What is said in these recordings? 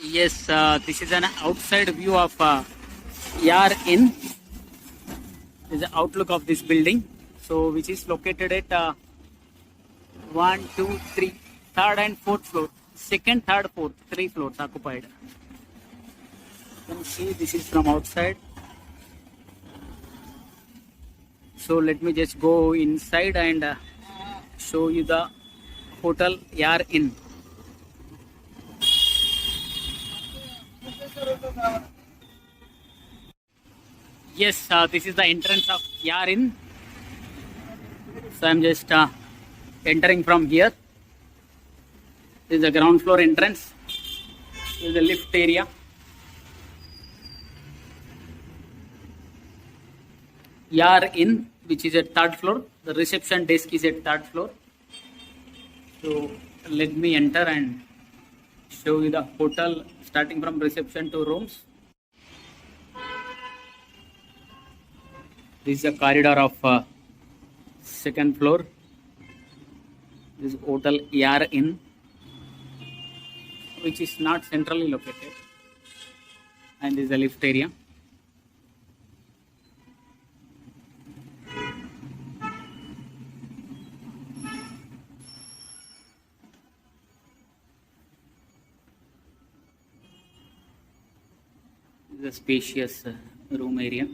Yes, this is an outside view of Yar Inn. This is the outlook of this building. So, which is located at 1, 2, 3, third and fourth floor. Second, third, fourth, 3 floors occupied. You can see this is from outside. So, let me just go inside and show you the hotel Yar Inn. Yes, this is the entrance of Yar Inn. So I'm just entering from here. This is the ground floor entrance. This is the lift area. Yar Inn, which is at third floor. The reception desk is at third floor. So let me enter and show you the hotel starting from reception to rooms. This is the corridor of second floor. This is Hotel Yar Inn, which is not centrally located. And this is the lift area. This is a spacious room area.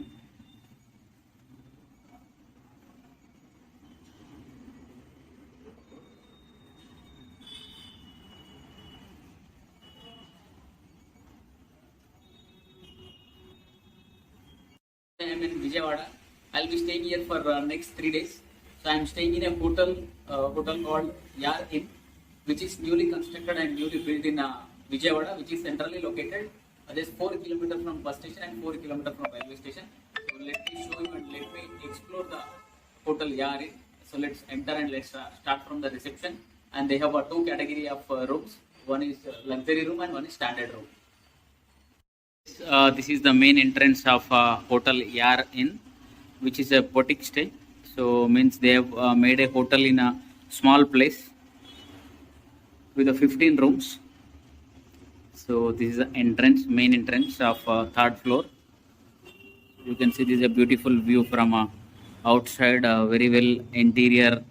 I am in Vijayawada. I'll be staying here for next 3 days. So I am staying in a hotel called Yar Inn, which is newly constructed and newly built in Vijayawada, which is centrally located just 4 kilometers from bus station and 4 kilometers from railway station. So let me show you and let me explore the hotel Yar Inn. So let's enter and let's start from the reception. And they have 2 category of rooms. One is luxury room and one is standard room. This is the main entrance of Hotel Yar Inn, which is a boutique stay. So means they have made a hotel in a small place with 15 rooms. So this is the entrance, main entrance of third floor. You can see this is a beautiful view from outside, very well interior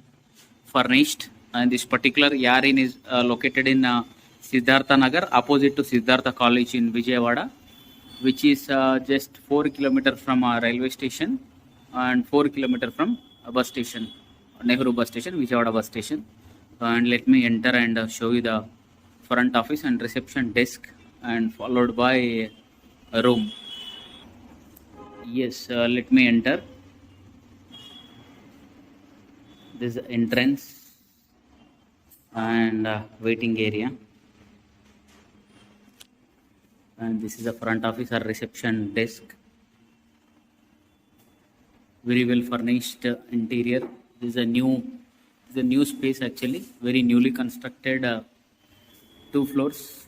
furnished. And this particular Yar Inn is located in Siddhartha Nagar, opposite to Siddhartha College in Vijayawada, which is just 4 kilometers from railway station and 4 kilometers from a bus station, Nehru bus station, Vijayawada bus station. And let me enter and show you the front office and reception desk, and followed by a room. Yes, let me enter. This is entrance and waiting area. And this is the front office or reception desk. Very well furnished interior. This is a new space actually, very newly constructed 2 floors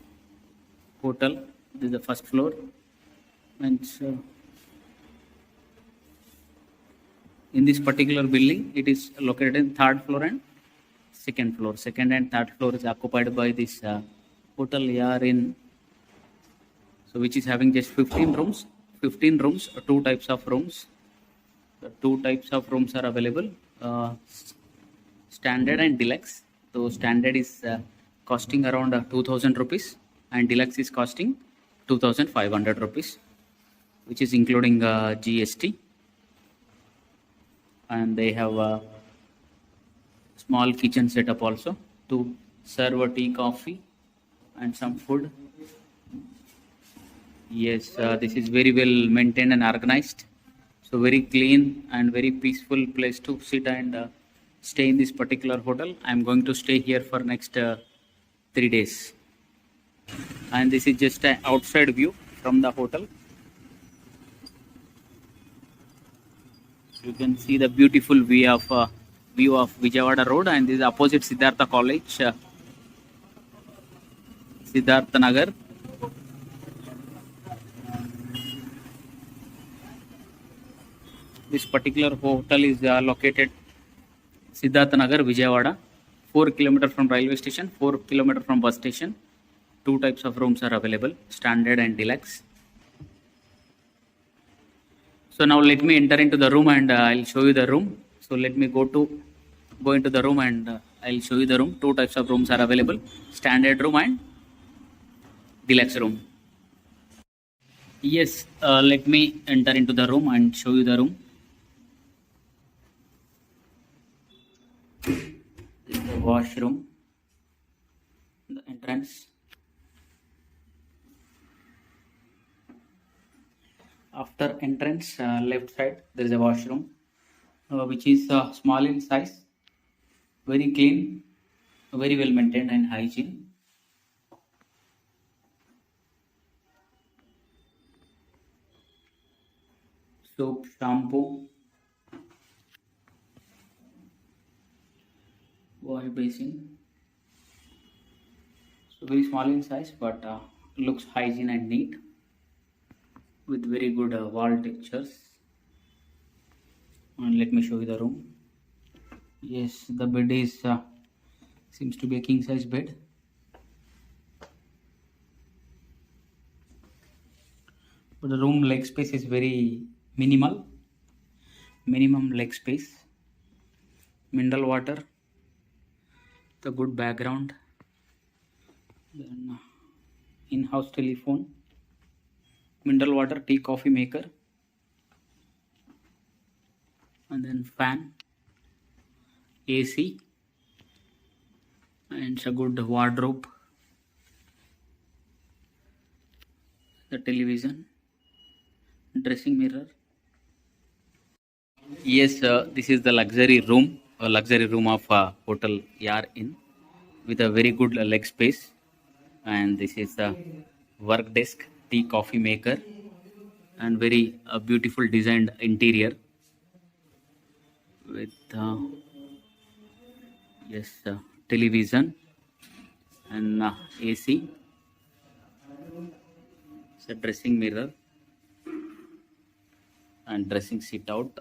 hotel. This is the first floor, and in this particular building, it is located in third floor and second floor. Second and third floor is occupied by this Hotel Yar Inn. So which is having just 15 rooms, 2 types of rooms. The 2 types of rooms are available, standard and deluxe. So standard is costing around 2,000 rupees and deluxe is costing 2,500 rupees, which is including GST. And they have a small kitchen setup also to serve a tea, coffee and some food. Yes, this is very well maintained and organized. So very clean and very peaceful place to sit and stay in this particular hotel. I am going to stay here for next 3 days. And this is just an outside view from the hotel. You can see the beautiful view of Vijayawada Road, and this is opposite Siddhartha College, Siddhartha Nagar. This particular hotel is located Siddhartha Nagar, Vijayawada, 4 kilometers from railway station, 4 kilometers from bus station. Two types of rooms are available, standard and deluxe. So now let me enter into the room and I'll show you the room. So let me go into the room and I'll show you the room. Two types of rooms are available, standard room and deluxe room. Yes, let me enter into the room and show you the room. This is the washroom, the entrance. After entrance, left side, there is a washroom, which is small in size, very clean, very well maintained and hygiene. Soap, shampoo, wash basin. So very small in size, but looks hygiene and neat, with very good wall textures. And let me show you the room. Yes, the bed is seems to be a king size bed. But the room leg space is very minimal. Minimum leg space. Mineral water. The good background. Then in-house telephone. Mineral water, tea, coffee maker. And then fan. AC. And it's a good wardrobe. The television. Dressing mirror. Yes, this is the luxury room of Hotel Yar Inn, with a very good leg space. And this is the work desk, tea, coffee maker, and very beautiful designed interior with television and AC. It's a dressing mirror and dressing sit out.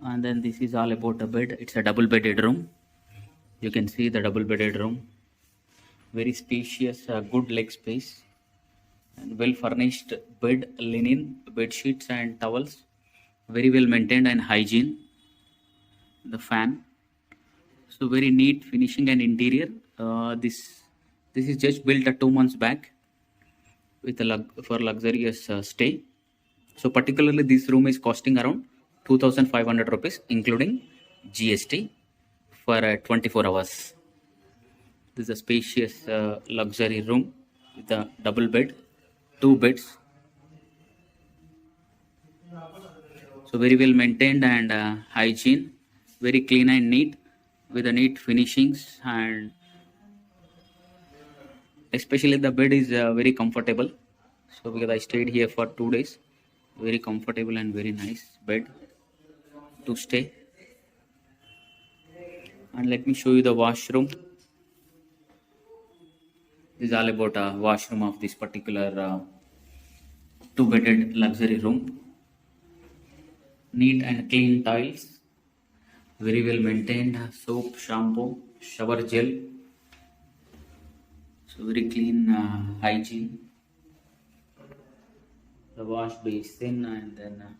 And then this is all about a bed. It's a double bedded room. You can see the double bedded room. Very spacious, good leg space, and well furnished bed, linen, bed sheets and towels. Very well maintained and hygiene. The fan. So very neat finishing and interior. This is just built 2 months back with for luxurious stay. So particularly this room is costing around 2,500 rupees including GST for 24 hours. This is a spacious luxury room with a double bed, 2 beds. So very well maintained and hygiene, very clean and neat, with a neat finishings, and especially the bed is very comfortable. So because I stayed here for 2 days, very comfortable and very nice bed to stay. And let me show you the washroom. This is all about a washroom of this particular 2-bedded luxury room. Neat and clean tiles, very well maintained, soap, shampoo, shower gel. So very clean hygiene. The wash basin, and then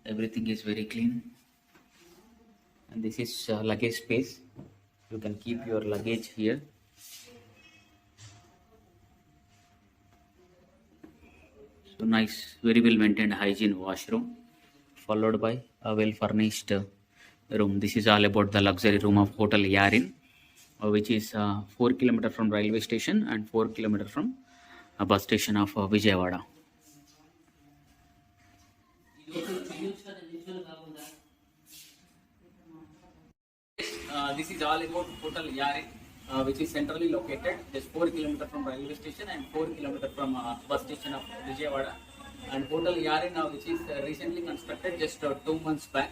everything is very clean. And this is luggage space. You can keep your luggage here. So nice, very well maintained hygiene washroom, followed by a well furnished room. This is all about the luxury room of Hotel Yar Inn, which is 4 kilometers from railway station and 4 kilometers from a bus station of Vijayawada. This is all about Hotel Yar Inn, which is centrally located, just 4 kilometers from railway station and 4 kilometers from bus station of Vijayawada. And Hotel Yar Inn, which is recently constructed just 2 months back,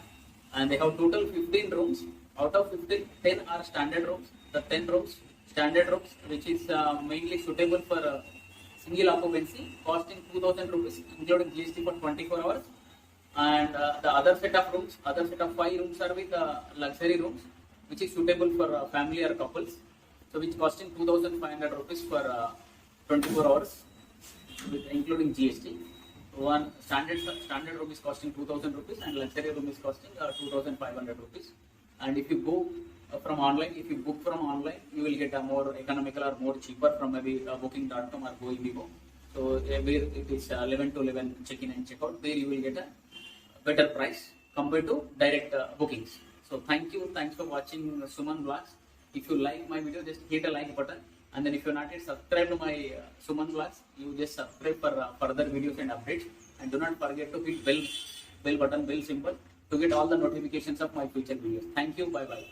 and they have total 15 rooms. Out of 15, 10 are standard rooms. The 10 rooms, standard rooms, which is mainly suitable for single occupancy, costing 2,000 rupees, including GST for 24 hours. And the other set of rooms, other set of 5 rooms are with luxury rooms, which is suitable for family or couples. So which costing 2,500 rupees for 24 hours, with including GST. One standard room is costing 2,000 rupees, and luxury room is costing 2,500 rupees. And if you go from online, if you book from online, you will get a more economical or more cheaper from maybe booking.com or Goibibo. So where it is 11 to 11 check-in and check-out, there you will get a better price compared to direct bookings. So thanks for watching Suman Vlogs. If you like my video, just hit a like button, and then if you're not yet subscribed to my Suman Vlogs, you just subscribe for further videos and updates, and do not forget to hit bell button, bell symbol, to get all the notifications of my future videos. Thank you. Bye bye.